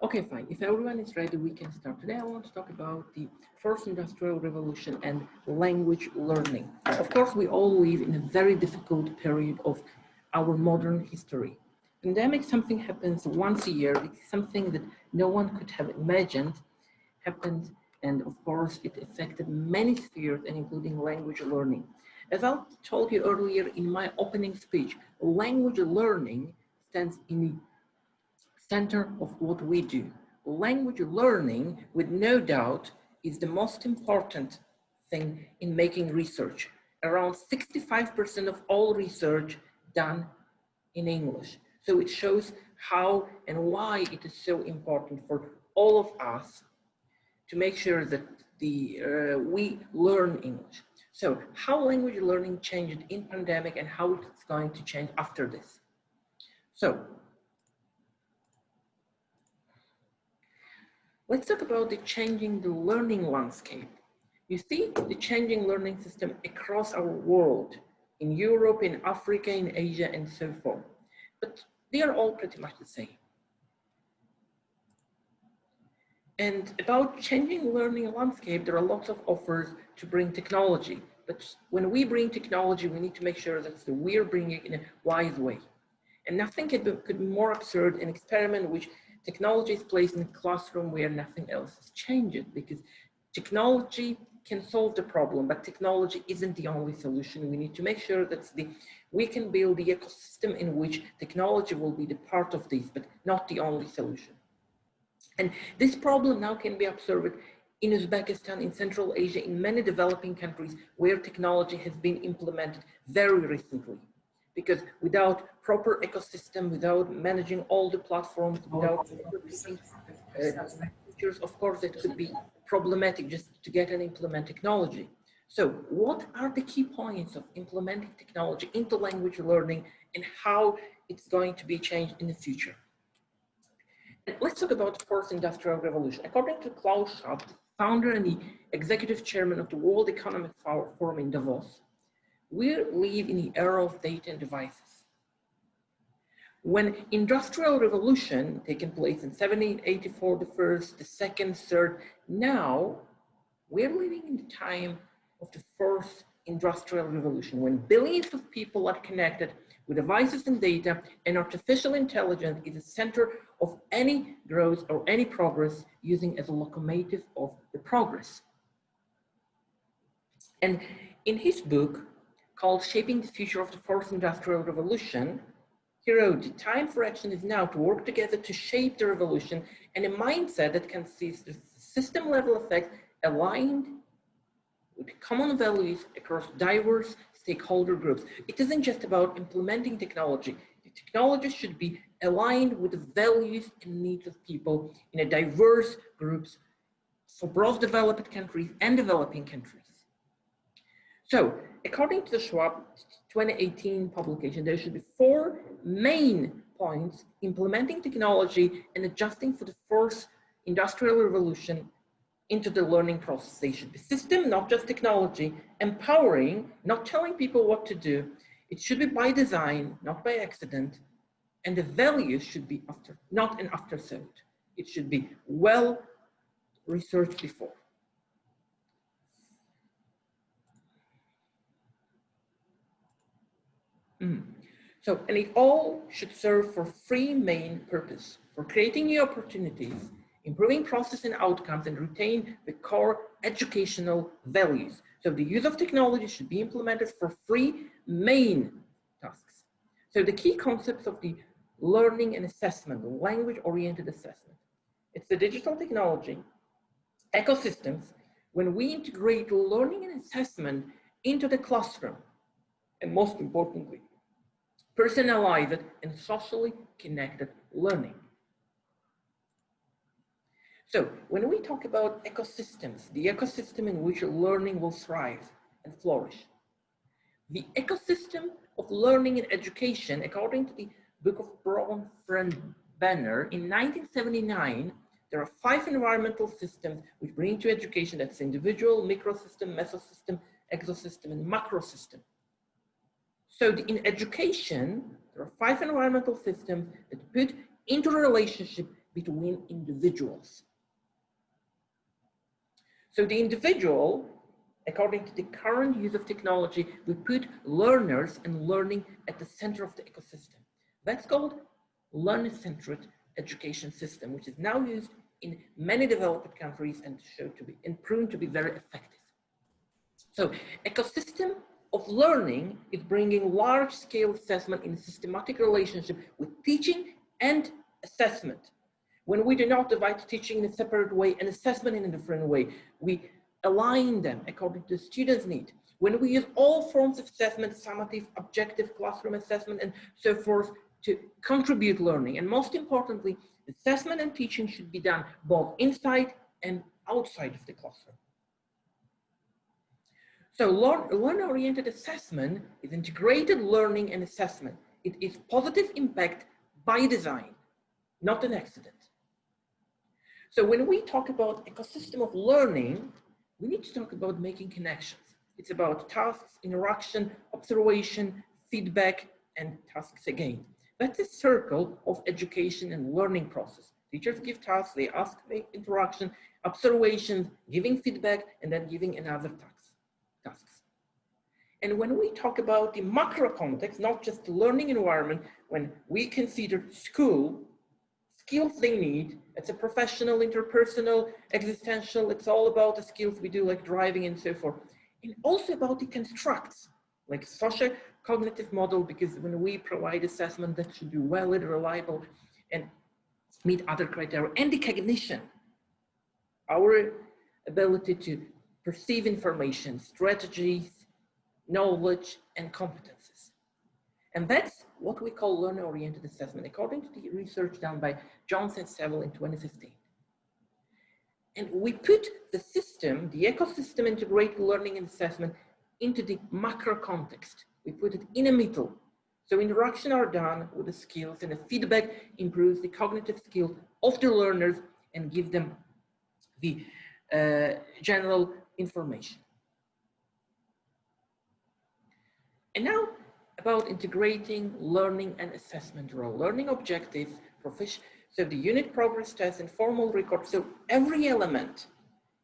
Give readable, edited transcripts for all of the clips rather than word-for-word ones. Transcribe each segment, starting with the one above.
Okay, fine. If everyone is ready, we can start. Today I want to talk about the first industrial revolution and language learning. Of course, we all live in a very difficult period of our modern history. Pandemic, something happens once a year. It's something that no one could have imagined happened, and of course, it affected many spheres, and including language learning. As I told you earlier in my opening speech, language learning stands in the center of what we do. Language learning, with no doubt, is the most important thing in making research. Around 65% of all research done in English. So it shows how and why it is so important for all of us to make sure that we learn English. So how language learning changed in pandemic and how it's going to change after this. So let's talk about the changing the learning landscape. You see the changing learning system across our world, in Europe, in Africa, in Asia, and so forth. But they are all pretty much the same. And about changing learning landscape, there are lots of offers to bring technology. But when we bring technology, we need to make sure that we're bringing it in a wise way. And nothing could be more absurd an experiment which technology is placed in a classroom where nothing else has changed, because technology can solve the problem, but technology isn't the only solution. We need to make sure that we can build the ecosystem in which technology will be the part of this, but not the only solution. And this problem now can be observed in Uzbekistan, in Central Asia, in many developing countries where technology has been implemented very recently. Because without proper ecosystem, without managing all the platforms, without features, of course, it could be problematic just to get and implement technology. So what are the key points of implementing technology into language learning and how it's going to be changed in the future? And let's talk about the fourth industrial revolution. According to Klaus Schwab, founder and the executive chairman of the World Economic Forum in Davos, we live in the era of data and devices. When industrial revolution taken place in 1784, the first, the second, third, now we're living in the time of the fourth industrial revolution, when billions of people are connected with devices and data, and artificial intelligence is the center of any growth or any progress, using as a locomotive of the progress. And in his book, called Shaping the Future of the Fourth Industrial Revolution, he wrote, the time for action is now to work together to shape the revolution, and a mindset that can seize the system level effects aligned with common values across diverse stakeholder groups. It isn't just about implementing technology. The technology should be aligned with the values and needs of people in a diverse groups for both developed countries and developing countries. So, according to the Schwab 2018 publication, there should be 4 main points implementing technology and adjusting for the fourth industrial revolution into the learning process. They should be system, not just technology, empowering, not telling people what to do. It should be by design, not by accident, and the values should be not an afterthought. It should be well researched before. So, and it all should serve for 3 main purposes: for creating new opportunities, improving process and outcomes, and retain the core educational values. So the use of technology should be implemented for 3 main tasks. So the key concepts of the learning and assessment, language-oriented assessment. It's the digital technology, ecosystems, when we integrate learning and assessment into the classroom, and most importantly, personalized and socially connected learning. So when we talk about ecosystems, the ecosystem in which learning will thrive and flourish, the ecosystem of learning and education, according to the book of Braun-Banner in 1979, there are 5 environmental systems which bring to education. That's individual, microsystem, mesosystem, exosystem, and macrosystem. So in education, there are 5 environmental systems that put into relationship between individuals. So the individual, according to the current use of technology, we put learners and learning at the center of the ecosystem. That's called learner-centered education system, which is now used in many developed countries and proven to be very effective. So ecosystem of learning is bringing large-scale assessment in a systematic relationship with teaching and assessment. When we do not divide teaching in a separate way and assessment in a different way, we align them according to the student's need. When we use all forms of assessment, summative, objective, classroom assessment, and so forth to contribute learning. And most importantly, assessment and teaching should be done both inside and outside of the classroom. So learner-oriented assessment is integrated learning and assessment. It is positive impact by design, not an accident. So when we talk about ecosystem of learning, we need to talk about making connections. It's about tasks, interaction, observation, feedback, and tasks again. That's a circle of education and learning process. Teachers give tasks, they ask the interaction, observations, giving feedback, and then giving another tasks. And when we talk about the macro context, not just the learning environment, when we consider school, skills they need, it's a professional, interpersonal, existential, it's all about the skills we do like driving and so forth. And also about the constructs, like social cognitive model, because when we provide assessment that should be valid, reliable, and meet other criteria, and the cognition, our ability to perceive information, strategies, knowledge, and competences. And that's what we call learner-oriented assessment, according to the research done by Jones and Seville in 2015. And we put the system, the ecosystem integrated learning and assessment into the macro context. We put it in the middle. So interaction are done with the skills, and the feedback improves the cognitive skills of the learners and give them the general information. And now about integrating learning and assessment role, learning objectives, so the unit progress test and formal record. So every element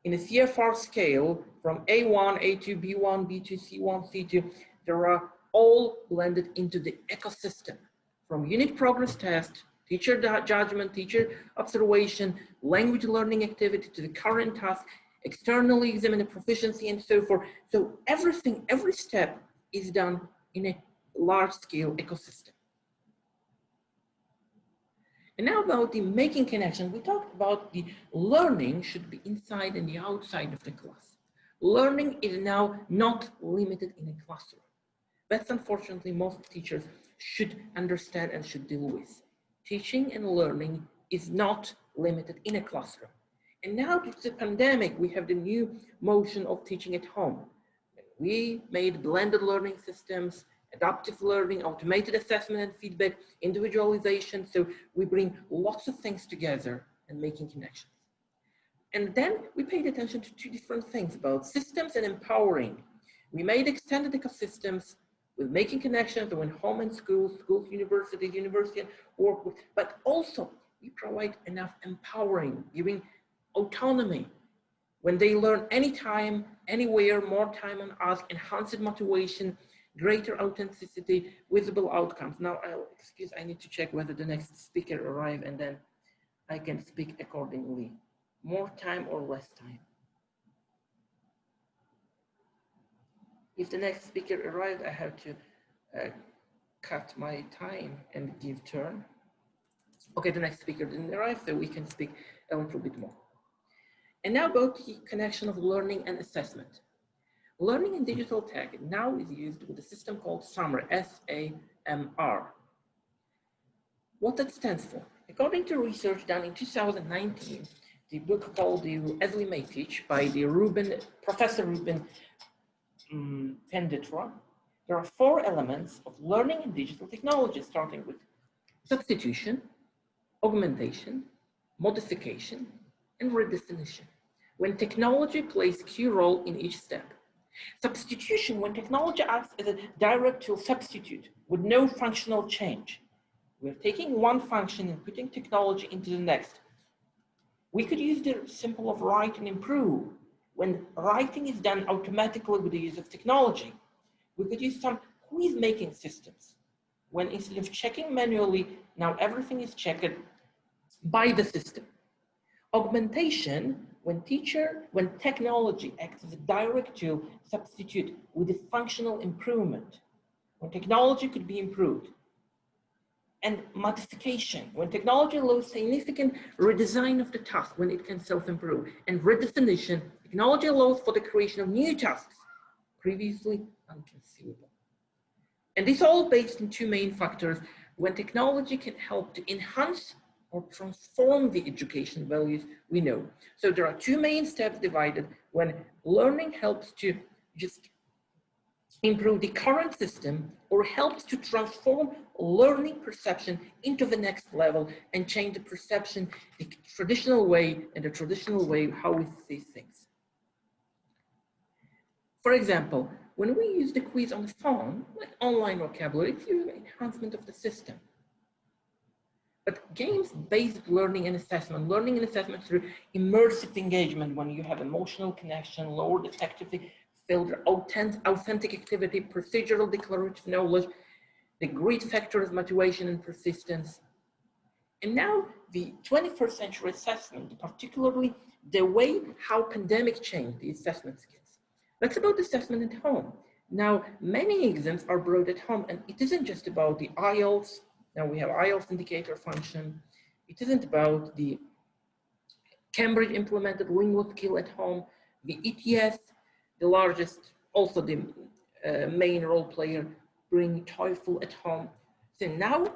in a CFR scale from A1, A2, B1, B2, C1, C2, there are all blended into the ecosystem from unit progress test, teacher judgment, teacher observation, language learning activity to the current task, externally examined proficiency and so forth. So everything, every step is done in a large-scale ecosystem. And now about the making connection, we talked about the learning should be inside and the outside of the class. Learning is now not limited in a classroom. That's unfortunately most teachers should understand and should deal with. Teaching and learning is not limited in a classroom. And now due to the pandemic, we have the new motion of teaching at home. We made blended learning systems, adaptive learning, automated assessment and feedback, individualization. So we bring lots of things together and making connections. And then we paid attention to two different things about systems and empowering. We made extended ecosystems with making connections between home and schools, universities and work with, but also we provide enough empowering, giving autonomy. When they learn anytime, anywhere, more time on ask, enhanced motivation, greater authenticity, visible outcomes. Now, I need to check whether the next speaker arrives and then I can speak accordingly. More time or less time? If the next speaker arrives, I have to cut my time and give turn. Okay, the next speaker didn't arrive, so we can speak a little bit more. And now about the connection of learning and assessment. Learning in digital tech now is used with a system called SAMR, S-A-M-R. What that stands for? According to research done in 2019, the book called As We May Teach by the Professor Ruben Penditra, there are 4 elements of learning in digital technology, starting with substitution, augmentation, modification, and redefinition, when technology plays a key role in each step. Substitution, when technology acts as a direct tool substitute with no functional change. We're taking one function and putting technology into the next. We could use the symbol of write and improve when writing is done automatically with the use of technology. We could use some quiz making systems when instead of checking manually, now everything is checked by the system. Augmentation, when technology acts as a direct tool, substitute with a functional improvement, when technology could be improved. And modification, when technology allows significant redesign of the task when it can self-improve. And redefinition, technology allows for the creation of new tasks, previously unconceivable. And this all based on two main factors, when technology can help to enhance or transform the education values we know. So there are two main steps divided when learning helps to just improve the current system or helps to transform learning perception into the next level and change the perception, the traditional way how we see things. For example, when we use the quiz on the phone, like online vocabulary, it's usually an enhancement of the system. But games-based learning and assessment through immersive engagement, when you have emotional connection, lower detective filter, authentic activity, procedural declarative knowledge, the grid factors, motivation and persistence. And now the 21st century assessment, particularly the way how pandemic changed the assessment skills. That's about assessment at home. Now, many exams are brought at home, and it isn't just about the IELTS. Now we have IELTS indicator function. It isn't about the Cambridge implemented lingual skill at home, the ETS, the largest, also the main role player, bring TOEFL at home. So now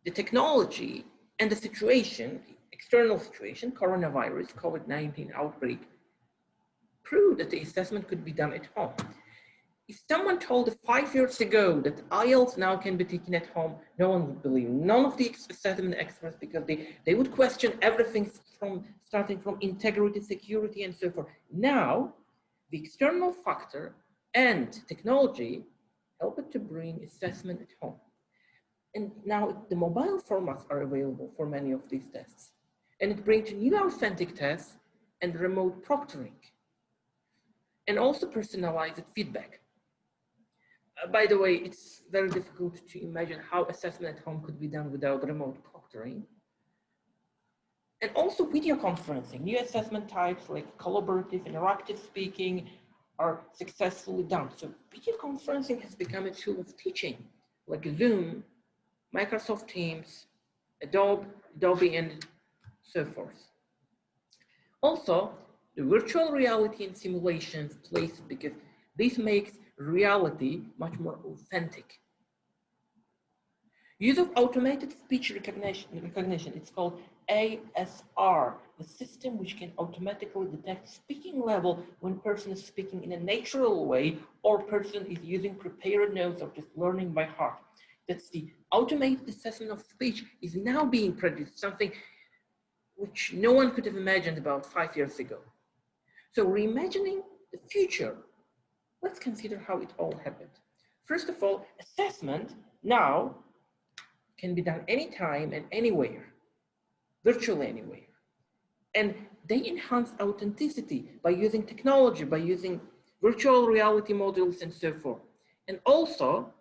the technology and the situation, the external situation, coronavirus, COVID-19 outbreak, proved that the assessment could be done at home. If someone told us 5 years ago that IELTS now can be taken at home, no one would believe. None of the assessment experts, because they would question everything starting from integrity, security, and so forth. Now, the external factor and technology help it to bring assessment at home. And now the mobile formats are available for many of these tests. And it brings new authentic tests and remote proctoring. And also personalized feedback. By the way, it's very difficult to imagine how assessment at home could be done without remote proctoring. And also video conferencing. New assessment types like collaborative, interactive speaking are successfully done. So video conferencing has become a tool of teaching, like Zoom, Microsoft Teams, Adobe, and so forth. Also, the virtual reality and simulations plays because this makes reality much more authentic. Use of automated speech recognition, it's called ASR, the system which can automatically detect speaking level when person is speaking in a natural way or person is using prepared notes or just learning by heart. That's the automated assessment of speech is now being produced, something which no one could have imagined about 5 years ago. So reimagining the future, let's consider how it all happened. First of all, assessment now can be done anytime and anywhere, virtually anywhere. And they enhance authenticity by using technology, by using virtual reality models and so forth. And also,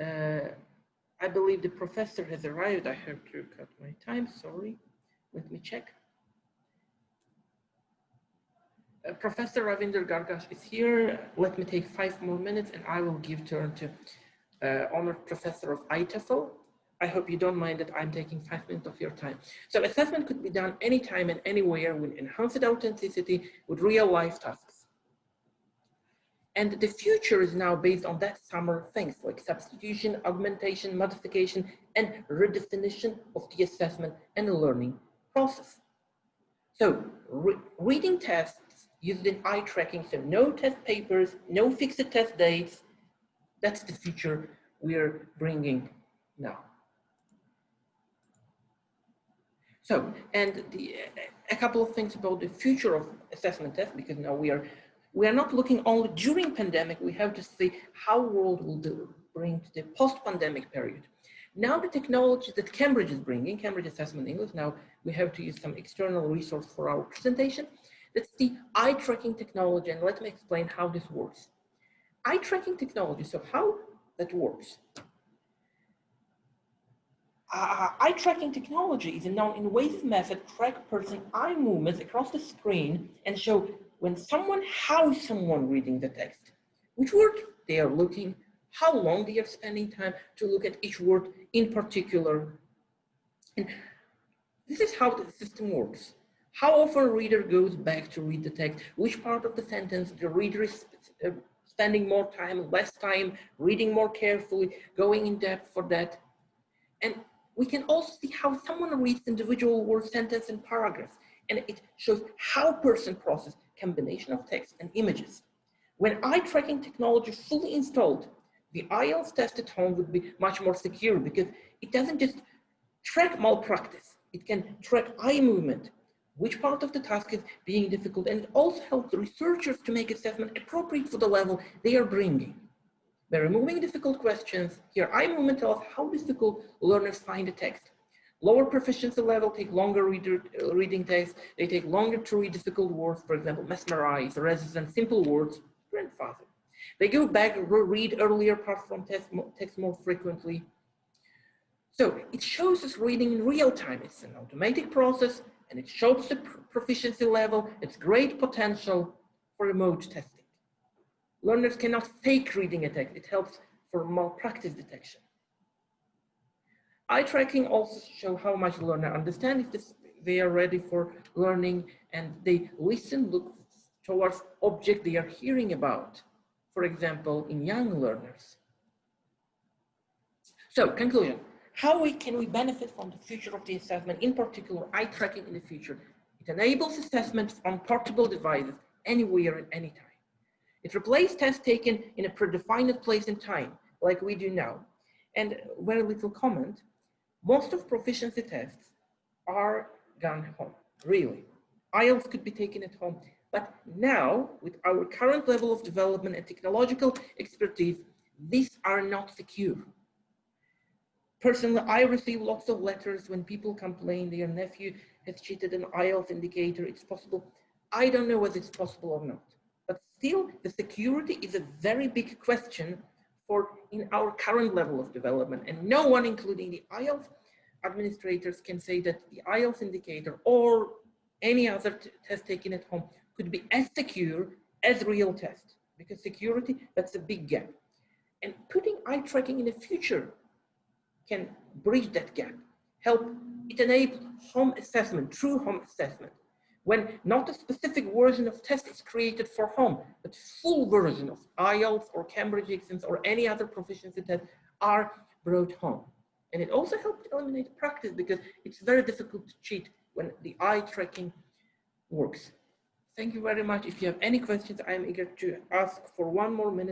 I believe the professor has arrived. I have to cut my time, sorry. Let me check. Professor Ravinder Gargash is here. Let me take 5 more minutes and I will give turn to honored professor of ITEFL. I hope you don't mind that I'm taking 5 minutes of your time. So assessment could be done anytime and anywhere with enhanced authenticity with real life tasks. And the future is now based on that summer things like substitution, augmentation, modification, and redefinition of the assessment and the learning process. So reading tests used in eye tracking, so no test papers, no fixed test dates. That's the future we're bringing now. So, and a couple of things about the future of assessment tests, because now we are not looking only during pandemic, we have to see how world will bring to the post-pandemic period. Now the technology that Cambridge is bringing, Cambridge Assessment English, now we have to use some external resource for our presentation. That's the eye tracking technology, and let me explain how this works. Eye tracking technology, so how that works. Eye tracking technology is a non-invasive method to track person eye movements across the screen and show how is someone reading the text, which word they are looking, how long they are spending time to look at each word in particular. And this is how the system works. How often a reader goes back to read the text, which part of the sentence the reader is spending more time, less time, reading more carefully, going in depth for that. And we can also see how someone reads individual word, sentence, and paragraphs. And it shows how a person processes combination of text and images. When eye tracking technology is fully installed, the IELTS test at home would be much more secure because it doesn't just track malpractice, it can track eye movement, which part of the task is being difficult, and it also helps the researchers to make assessment appropriate for the level they are bringing. By removing difficult questions, here eye movement tells how difficult learners find the text. Lower proficiency level take longer reading text, they take longer to read difficult words, for example, mesmerize, resistant, simple words, grandfather. They go back, read earlier parts from text more frequently. So it shows us reading in real time. It's an automatic process and it shows the proficiency level. It's great potential for remote testing. Learners cannot fake reading a text. It helps for malpractice detection. Eye tracking also shows how much learner understand if they are ready for learning and they listen, look towards object they are hearing about. For example, in young learners. So, conclusion. How can we benefit from the future of the assessment, in particular eye tracking in the future? It enables assessment on portable devices anywhere and anytime. It replaces tests taken in a predefined place and time, like we do now. And very little comment, most of proficiency tests are done home, really. IELTS could be taken at home, but now, with our current level of development and technological expertise, these are not secure. Personally, I receive lots of letters when people complain their nephew has cheated an IELTS indicator. It's possible. I don't know whether it's possible or not. But still, the security is a very big question in our current level of development. And no one, including the IELTS administrators, can say that the IELTS indicator or any other test taken at home could be as secure as real tests. Because security, that's a big gap. And putting eye tracking in the future can bridge that gap, help it enable home assessment, true home assessment, when not a specific version of test is created for home, but full version of IELTS or Cambridge exams or any other proficiency test are brought home. And it also helped eliminate practice because it's very difficult to cheat when the eye tracking works. Thank you very much. If you have any questions, I'm eager to ask for one more minute.